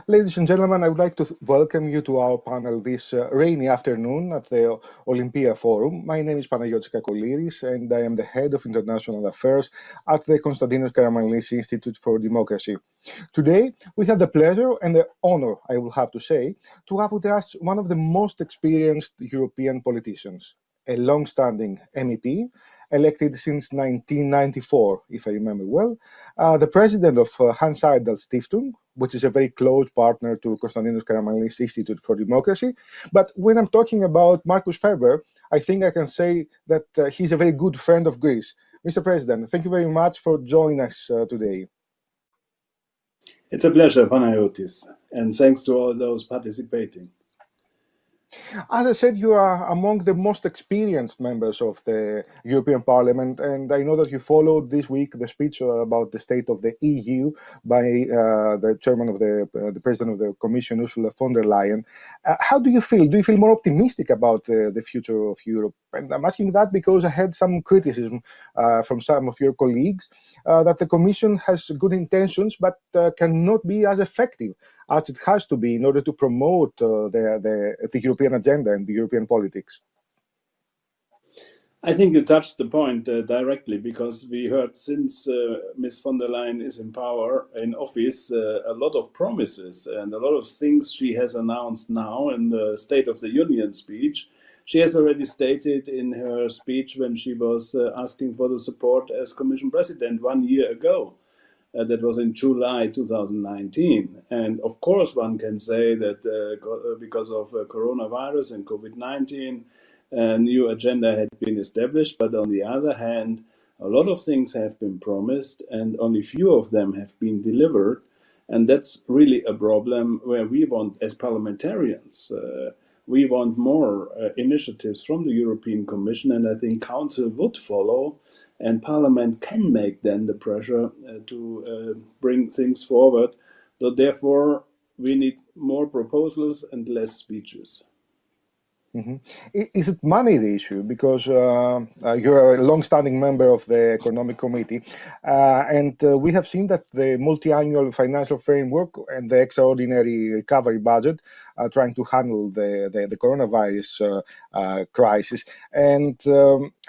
Ladies and gentlemen, I would like to welcome you to our panel this rainy afternoon at the Olympia Forum. My name is Panagiotis Κακολύρης, and I am the head of international affairs at the Kωνσταντίνος Καραμανλής Institute for Democracy. Today, we have the pleasure and the honor, I will have to say, to have with us one of the most experienced European politicians, a long-standing MEP, elected since 1994, if I remember well, the president of HannsSeidel Stiftung, which is a very close partner to Kωνσταντίνος Καραμανλής Institute for Democracy. But when I'm talking about Márkus Fέρμπερ, I think I can say that he's a very good friend of Greece. Mr. President, thank you very much for joining us today. It's a pleasure, Panagiotis, and thanks to all those participating. As I said, you are among the most experienced members of the European Parliament, and I know that you followed this week the speech about the state of the EU by the chairman of the president of the Commission, Ursula von der Leyen. How do you feel? Do you feel more optimistic about the future of Europe? And I'm asking that because I had some criticism from some of your colleagues that the Commission has good intentions but cannot be as effective as it has to be in order to promote the European agenda and the European politics. I think you touched the point directly, because we heard since Ms. von der Leyen is in power, in office, a lot of promises and a lot of things she has announced now in the State of the Union speech. She has already stated in her speech when she was asking for the support as Commission President 1 year ago. That was in July 2019. And of course, one can say that because of coronavirus and COVID-19, a new agenda had been established. But on the other hand, a lot of things have been promised and only few of them have been delivered. And that's really a problem where we want, as parliamentarians, we want more initiatives from the European Commission, and I think Council would follow. And Parliament can make then the pressure to bring things forward. So therefore, we need more proposals and less speeches. Mm-hmm. Is it money the issue? Because you're a long-standing member of the Economic Committee, and we have seen that the multi-annual financial framework and the extraordinary recovery budget are trying to handle the coronavirus crisis. And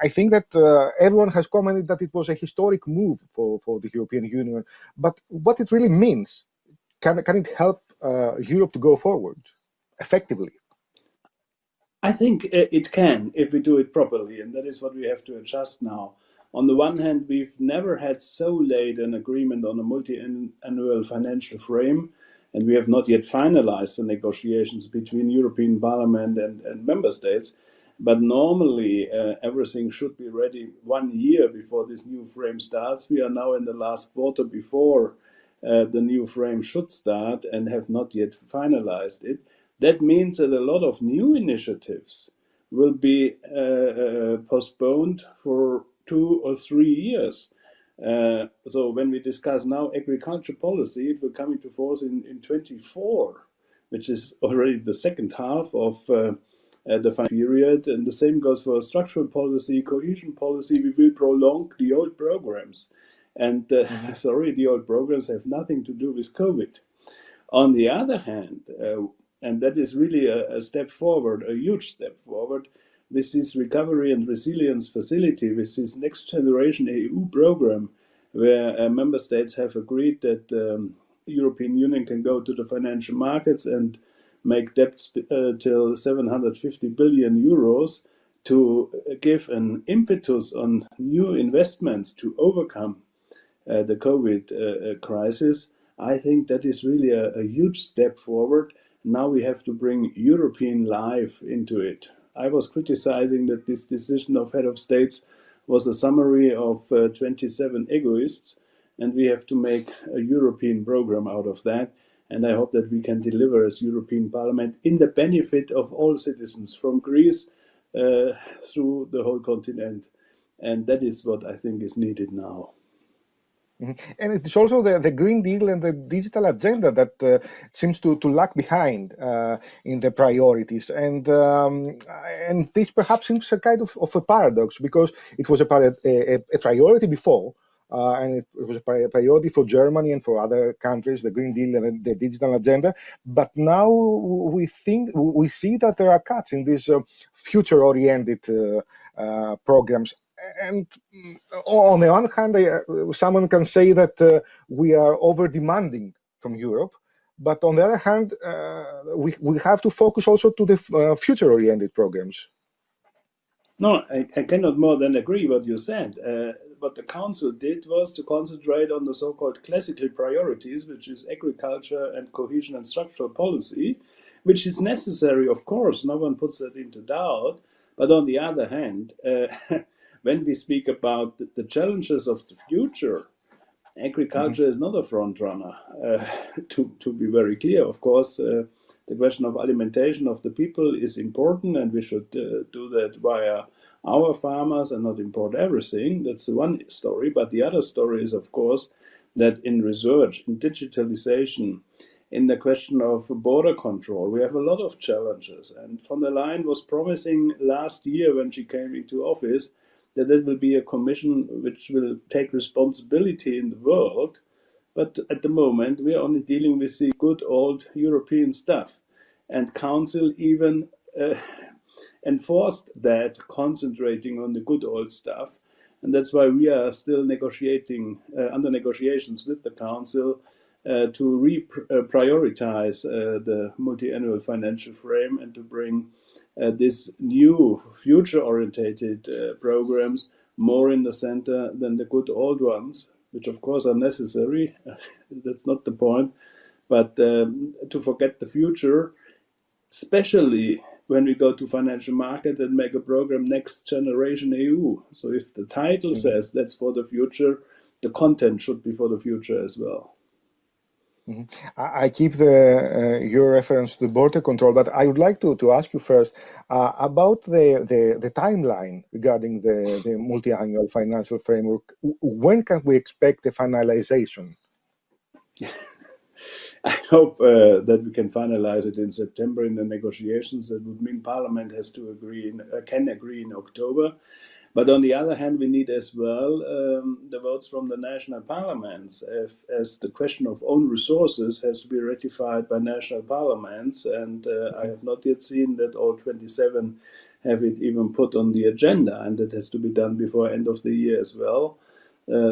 I think that everyone has commented that it was a historic move for the European Union. But what it really means, can it help Europe to go forward effectively? I think it can, if we do it properly, and that is what we have to adjust now. On the one hand, we've never had so late an agreement on a multi-annual financial frame, and we have not yet finalized the negotiations between European Parliament and Member States. But normally, everything should be ready 1 year before this new frame starts. We are now in the last quarter before the new frame should start and have not yet finalized it. That means that a lot of new initiatives will be postponed for 2 or 3 years. So when we discuss now agriculture policy, it will come into force in 24, which is already the second half of the financial period. And the same goes for structural policy, cohesion policy. We will prolong the old programs. And sorry, the old programs have nothing to do with COVID. On the other hand, and that is really a step forward, a huge step forward, with this recovery and resilience facility, with this next generation EU program, where member states have agreed that the European Union can go to the financial markets and make debts till 750 billion euros to give an impetus on new investments to overcome the COVID crisis. I think that is really a huge step forward. Now we have to bring European life into it. I was criticizing that this decision of head of states was a summary of 27 egoists, and we have to make a European program out of that. And I hope that we can deliver as European Parliament in the benefit of all citizens from Greece through the whole continent. And that is what I think is needed now. Mm-hmm. And it's also the Green Deal and the digital agenda that seems to lag behind in the priorities. And this perhaps seems a kind of a paradox, because it was a priority before, and it was a priority for Germany and for other countries, the Green Deal and the digital agenda. But now we see that there are cuts in these future-oriented programs. And on the one hand, someone can say that we are over-demanding from Europe. But on the other hand, we have to focus also to the future-oriented programs. No, I cannot more than agree what you said. What the Council did was to concentrate on the so-called classical priorities, which is agriculture and cohesion and structural policy, which is necessary, of course. No one puts that into doubt. But on the other hand, when we speak about the challenges of the future, agriculture is not a front runner. To be very clear, of course, the question of alimentation of the people is important, and we should do that via our farmers and not import everything. That's the one story. But the other story is, of course, that in research, in digitalization, in the question of border control, we have a lot of challenges. And von der Leyen was promising last year when she came into office that there will be a commission which will take responsibility in the world. But at the moment, we are only dealing with the good old European stuff. And Council even enforced that, concentrating on the good old stuff. And that's why we are still negotiating, under negotiations with the Council, to prioritize the multi-annual financial frame and to bring this new future-orientated programs more in the center than the good old ones, which of course are necessary. That's not the point. But to forget the future, especially when we go to financial market and make a program Next Generation EU. So if the title says that's for the future, the content should be for the future as well. I keep your reference to the border control, but I would like to ask you first about the timeline regarding the multi-annual financial framework. When can we expect the finalization? I hope that we can finalize it in September in the negotiations. That would mean Parliament has to can agree in October. But on the other hand, we need as well the votes from the national parliaments, as the question of own resources has to be ratified by national parliaments. And I have not yet seen that all 27 have it even put on the agenda, and that has to be done before end of the year as well.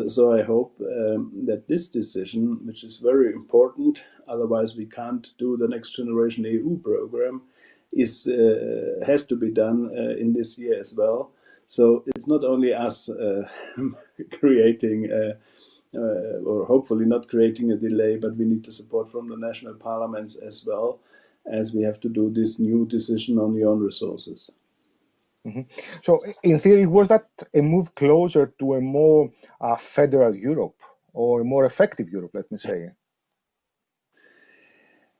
So I hope that this decision, which is very important, otherwise we can't do the Next Generation EU program, has to be done in this year as well. So it's not only us creating, or hopefully not creating a delay, but we need the support from the national parliaments as well, as we have to do this new decision on the own resources. So in theory, was that a move closer to a more federal Europe, or a more effective Europe, let me say?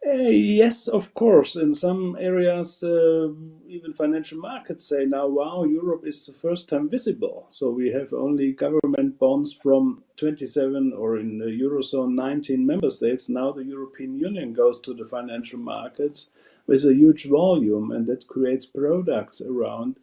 Yes, of course. In some areas, even financial markets say now, wow, Europe is the first time visible. So we have only government bonds from 27, or in the Eurozone, 19 member states. Now the European Union goes to the financial markets with a huge volume, and that creates products around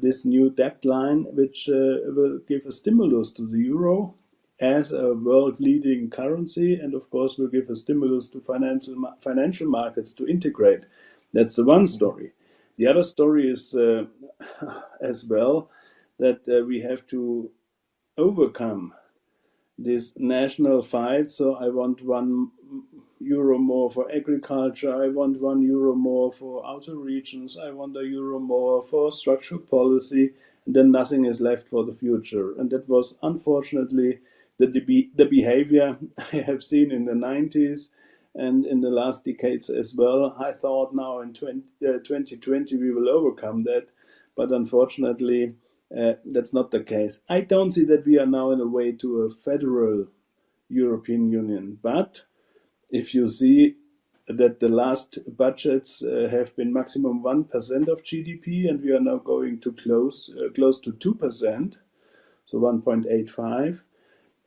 this new debt line, which will give a stimulus to the euro as a world-leading currency, and of course will give a stimulus to financial markets to integrate. That's the one story. The other story is as well that we have to overcome this national fight. So I want €1 more for agriculture, I want €1 more for outer regions, I want €1 more for structural policy, and then nothing is left for the future. And that was unfortunately the behavior I have seen in the 90s and in the last decades as well. I thought now in 2020 we will overcome that, but unfortunately that's not the case. I don't see that we are now in a way to a federal European Union, but if you see that the last budgets have been maximum 1% of GDP, and we are now going to close to 2%, so 1.85,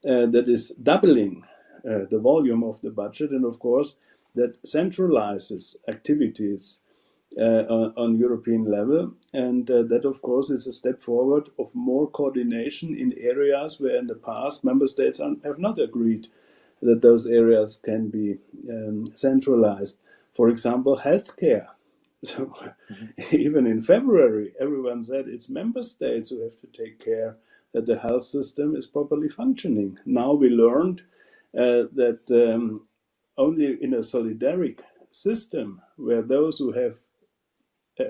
that is doubling the volume of the budget, and of course that centralizes activities on European level. And that, of course, is a step forward of more coordination in areas where in the past member states have not agreed that those areas can be centralized. For example, healthcare. So even in February, everyone said it's member states who have to take care that the health system is properly functioning. Now we learned that only in a solidaric system where those who have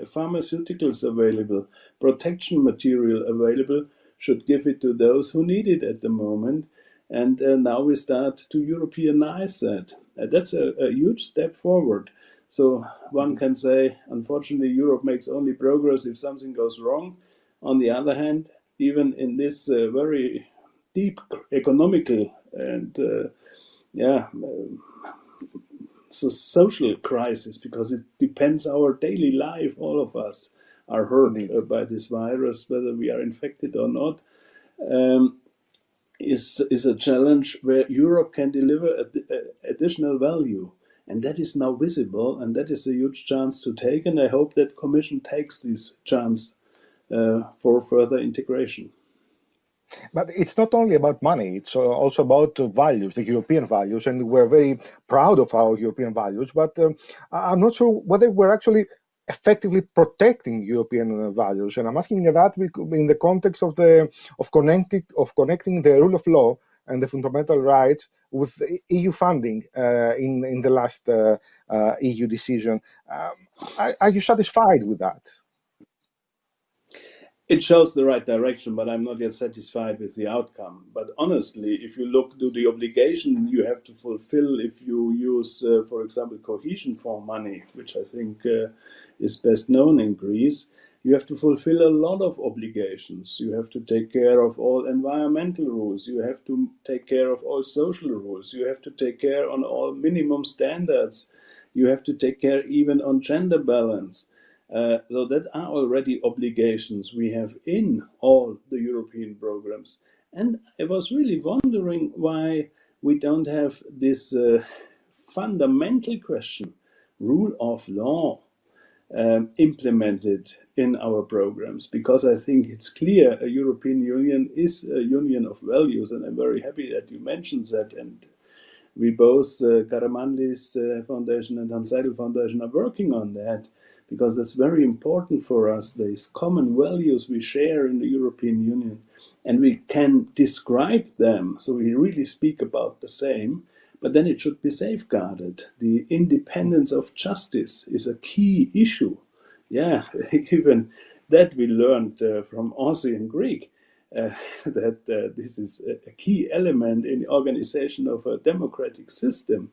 pharmaceuticals available, protection material available, should give it to those who need it at the moment. And now we start to Europeanize that. That's a huge step forward. So one can say, unfortunately, Europe makes only progress if something goes wrong. On the other hand, even in this very deep economical and social crisis, because it depends our daily life, all of us are hurt by this virus, whether we are infected or not, is a challenge where Europe can deliver additional value. And that is now visible, and that is a huge chance to take. And I hope that Commission takes this chance for further integration. But it's not only about money, it's also about values, the European values, and we're very proud of our European values, but I'm not sure whether we're actually effectively protecting European values. And I'm asking that in the context of connecting the rule of law and the fundamental rights with EU funding in the last EU decision. Are you satisfied with that? It shows the right direction, but I'm not yet satisfied with the outcome. But honestly, if you look to the obligation you have to fulfill if you use, for example, cohesion fund money, which I think is best known in Greece, you have to fulfill a lot of obligations. You have to take care of all environmental rules. You have to take care of all social rules. You have to take care on all minimum standards. You have to take care even on gender balance. So that are already obligations we have in all the European programs. And I was really wondering why we don't have this fundamental question, rule of law, implemented in our programs, because I think it's clear a European Union is a union of values, and I'm very happy that you mentioned that. And we both, Καραμανλής Foundation and HannsSeidel Foundation, are working on that, because that's very important for us. There's common values we share in the European Union, and we can describe them, so we really speak about the same, but then it should be safeguarded. The independence of justice is a key issue. Yeah, even that we learned from Aussie and Greek, that this is a key element in the organization of a democratic system.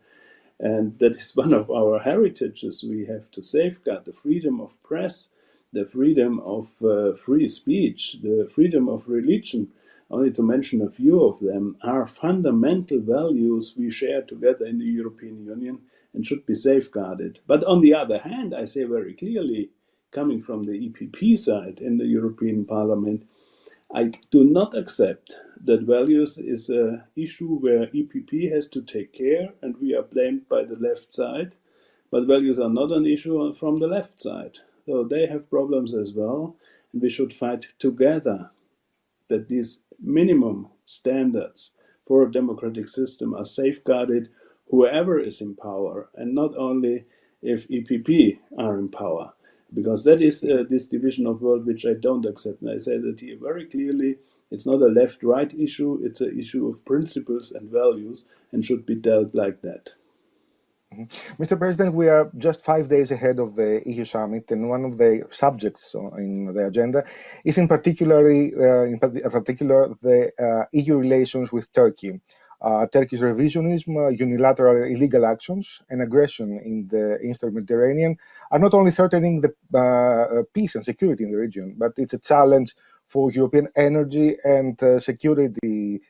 And that is one of our heritages. We have to safeguard the freedom of press, the freedom of free speech, the freedom of religion, only to mention a few of them, are fundamental values we share together in the European Union and should be safeguarded. But on the other hand, I say very clearly, coming from the EPP side in the European Parliament, I do not accept that values is an issue where EPP has to take care and we are blamed by the left side, but values are not an issue from the left side. So they have problems as well, and we should fight together that these minimum standards for a democratic system are safeguarded whoever is in power, and not only if EPP are in power. Because that is this division of world which I don't accept. And I say that here very clearly, it's not a left-right issue, it's an issue of principles and values and should be dealt like that. Mr. President, we are just 5 days ahead of the EU summit, and one of the subjects in the agenda is in particular the EU relations with Turkey. Turkey's revisionism, unilateral illegal actions, and aggression in the Eastern Mediterranean are not only threatening the peace and security in the region, but it's a challenge for European energy and security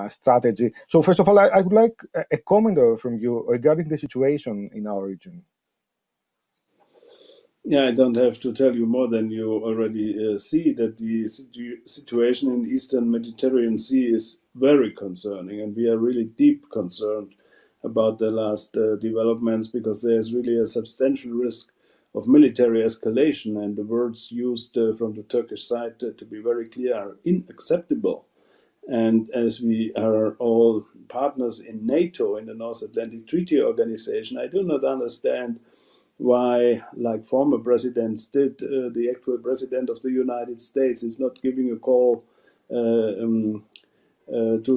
strategy. So first of all, I would like a comment from you regarding the situation in our region. Yeah, I don't have to tell you more than you already see, that the situation in the Eastern Mediterranean Sea is very concerning, and we are really deep concerned about the last developments, because there's really a substantial risk of military escalation, and the words used from the Turkish side, to be very clear, are unacceptable. And as we are all partners in NATO, in the North Atlantic Treaty Organization, I do not understand why, like former presidents did, the actual president of the United States is not giving a call to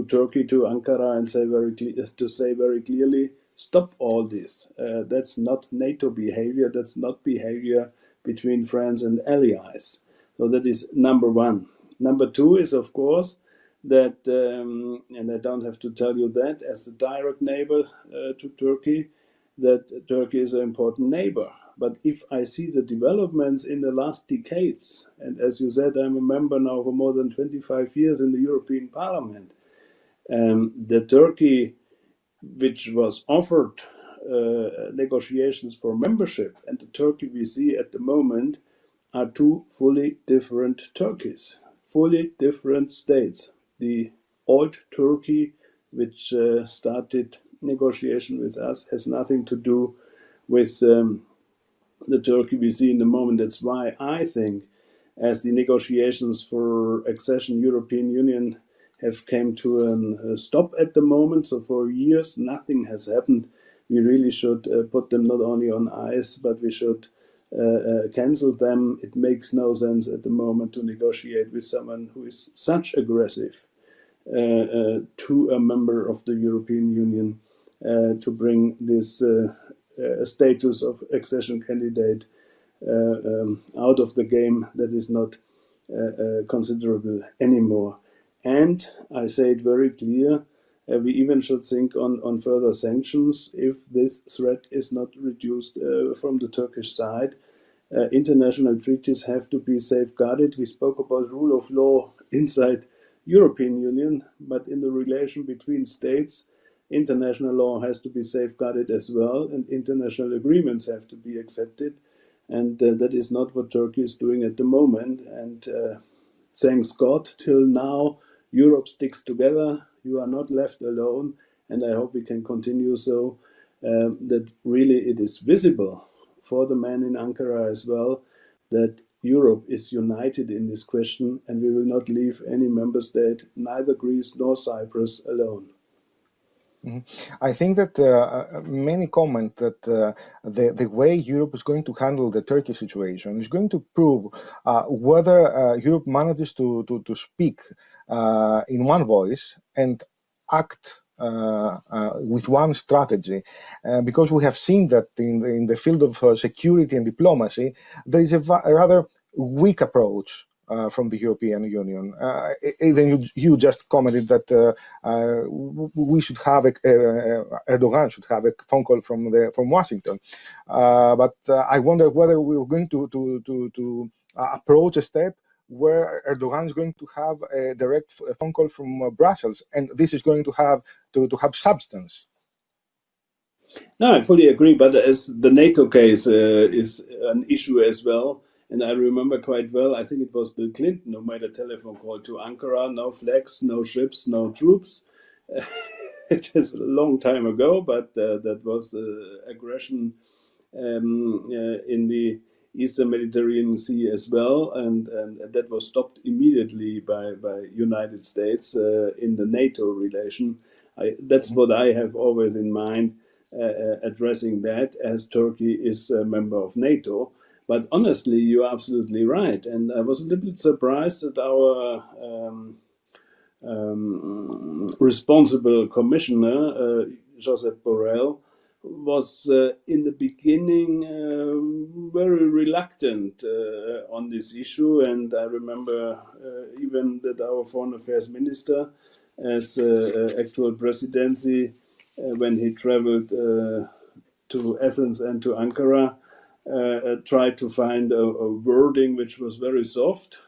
Turkey, to Ankara, and say very clearly, stop all this. That's not NATO behavior. That's not behavior between friends and allies. So that is number one. Number two is, of course, that, and I don't have to tell you that, as a direct neighbor to Turkey, that Turkey is an important neighbor. But if I see the developments in the last decades, and as you said, I'm a member now for more than 25 years in the European Parliament, the Turkey which was offered negotiations for membership and the Turkey we see at the moment are two fully different Turkeys, fully different states. The old Turkey, which started negotiation with us, has nothing to do with the Turkey we see in the moment. That's why I think, as the negotiations for accession European Union have came to a stop at the moment, so for years nothing has happened, we really should put them not only on ice, but we should cancel them. It makes no sense at the moment to negotiate with someone who is such aggressive to a member of the European Union to bring this status of accession candidate out of the game. That is not considerable anymore. And I say it very clear, we even should think on further sanctions if this threat is not reduced from the Turkish side. International treaties have to be safeguarded. We spoke about rule of law inside European Union, but in the relation between states, international law has to be safeguarded as well, and international agreements have to be accepted. And that is not what Turkey is doing at the moment. And thanks God, till now, Europe sticks together. You are not left alone. And I hope we can continue so, that really it is visible for the man in Ankara as well, that Europe is united in this question, and we will not leave any member state, neither Greece nor Cyprus, alone. I think that many comment that the way Europe is going to handle the Turkey situation is going to prove whether Europe manages to speak in one voice and act with one strategy, because we have seen that in the field of security and diplomacy, there is a rather weak approach from the European Union. Even you just commented that we should have Erdogan should have a phone call from Washington, but I wonder whether we're going to approach a step where Erdogan is going to have a direct phone call from Brussels, and this is going to have substance. No, I fully agree, but as the NATO case is an issue as well, and I remember quite well, I think it was Bill Clinton who made a telephone call to Ankara, no flags, no ships, no troops. It is a long time ago, but that was aggression in the Eastern Mediterranean Sea as well, and that was stopped immediately by United States in the NATO relation. That's what I have always in mind, addressing that, as Turkey is a member of NATO. But honestly, you're absolutely right. And I was a little bit surprised that our responsible commissioner, Josep Borrell, was in the beginning very reluctant on this issue. And I remember even that our foreign affairs minister, as actual presidency, when he traveled to Athens and to Ankara, tried to find a wording which was very soft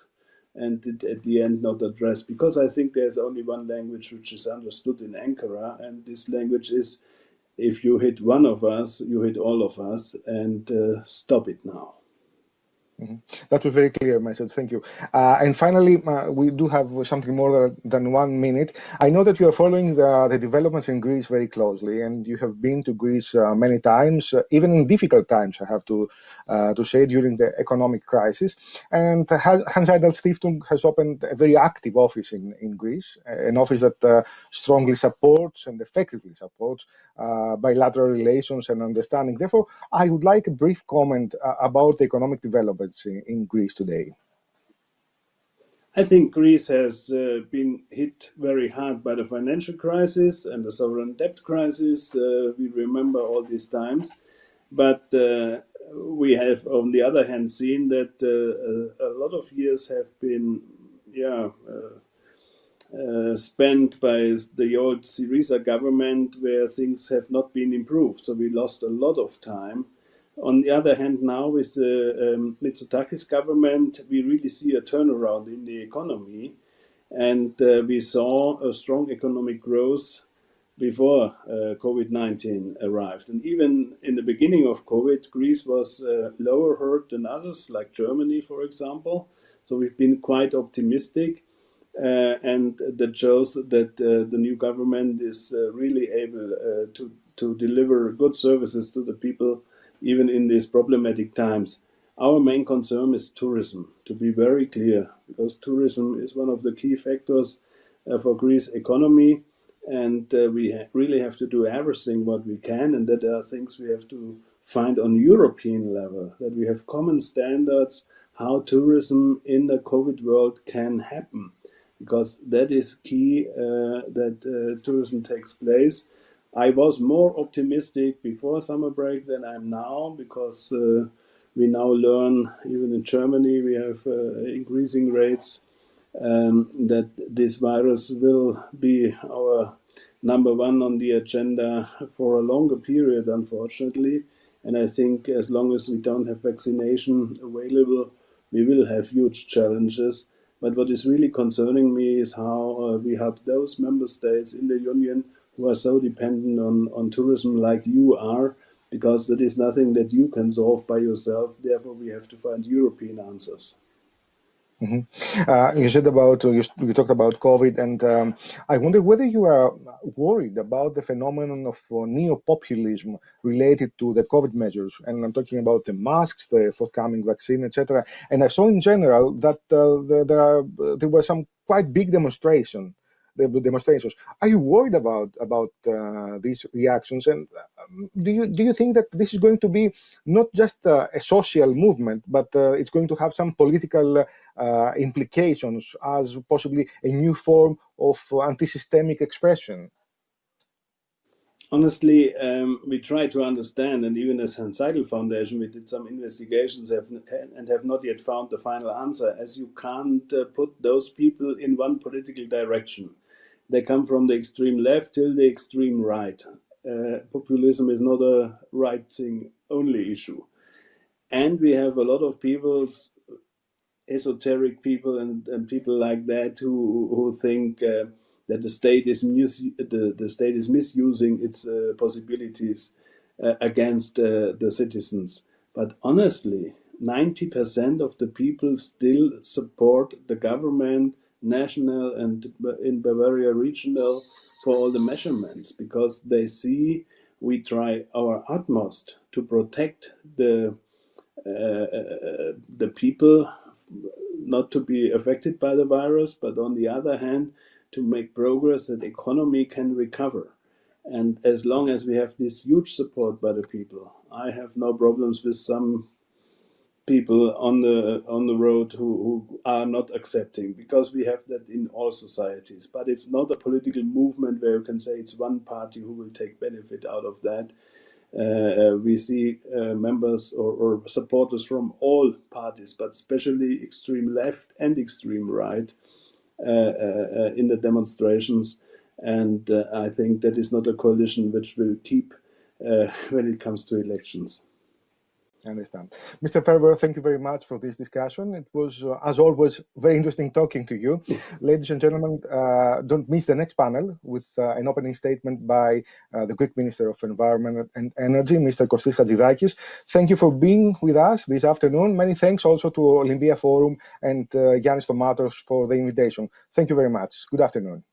and did at the end not address, because I think there's only one language which is understood in Ankara, and this language is, if you hit one of us, you hit all of us, and stop it now. That was a very clear message. Thank you. And finally, we do have something more than 1 minute. I know that you are following the developments in Greece very closely, and you have been to Greece many times, even in difficult times, I have to say, during the economic crisis. And HannsSeidel Stiftung has opened a very active office in Greece, an office that strongly supports and effectively supports bilateral relations and understanding. Therefore, I would like a brief comment about the economic developments in Greece today. I think Greece has been hit very hard by the financial crisis and the sovereign debt crisis. We remember all these times. But we have, on the other hand, seen that a lot of years have been spent by the old Syriza government where things have not been improved. So we lost a lot of time. On the other hand, now with the Mitsotakis government, we really see a turnaround in the economy. And we saw a strong economic growth before COVID-19 arrived. And even in the beginning of COVID, Greece was lower hurt than others, like Germany, for example. So we've been quite optimistic. And that shows that the new government is really able to deliver good services to the people, even in these problematic times. Our main concern is tourism, to be very clear, because tourism is one of the key factors for Greece's economy. And we really have to do everything what we can, and that are things we have to find on European level, that we have common standards how tourism in the COVID world can happen, because that is key that tourism takes place. I was more optimistic before summer break than I'm now, because we now learn, even in Germany, we have increasing rates that this virus will be our number one on the agenda for a longer period, unfortunately. And I think as long as we don't have vaccination available, we will have huge challenges. But what is really concerning me is how we have those member states in the Union who are so dependent on tourism like you are, because that is nothing that you can solve by yourself. Therefore, we have to find European answers. You said about you talked about COVID, and I wonder whether you are worried about the phenomenon of neo-populism related to the COVID measures, and I'm talking about the masks, the forthcoming vaccine, etc. And I saw in general that there were some quite big demonstrations. Are you worried about these reactions, and do you think that this is going to be not just a social movement, but it's going to have some political implications as possibly a new form of anti-systemic expression? Honestly, we try to understand, and even as HannsSeidel Foundation, we did some investigations and have not yet found the final answer, as you can't put those people in one political direction. They come from the extreme left till the extreme right. Populism is not a right-thing only issue. And we have a lot of people, esoteric people and people like that, who think that the state is misusing its possibilities against the citizens. But honestly, 90% of the people still support the government, national and in Bavaria regional, for all the measurements, because they see we try our utmost to protect the people not to be affected by the virus, but on the other hand, to make progress that the economy can recover. And as long as we have this huge support by the people, I have no problems with some people on the road who are not accepting, because we have that in all societies. But it's not a political movement where you can say it's one party who will take benefit out of that. We see members or supporters from all parties, but especially extreme left and extreme right in the demonstrations. And I think that is not a coalition which will keep when it comes to elections. I understand. Mr. Ferber, thank you very much for this discussion. It was, as always, very interesting talking to you. Ladies and gentlemen, don't miss the next panel with an opening statement by the Greek Minister of Environment and Energy, Mr. Kostis Hatzidakis. Thank you for being with us this afternoon. Many thanks also to Olympia Forum and Yannis Tomatos for the invitation. Thank you very much. Good afternoon.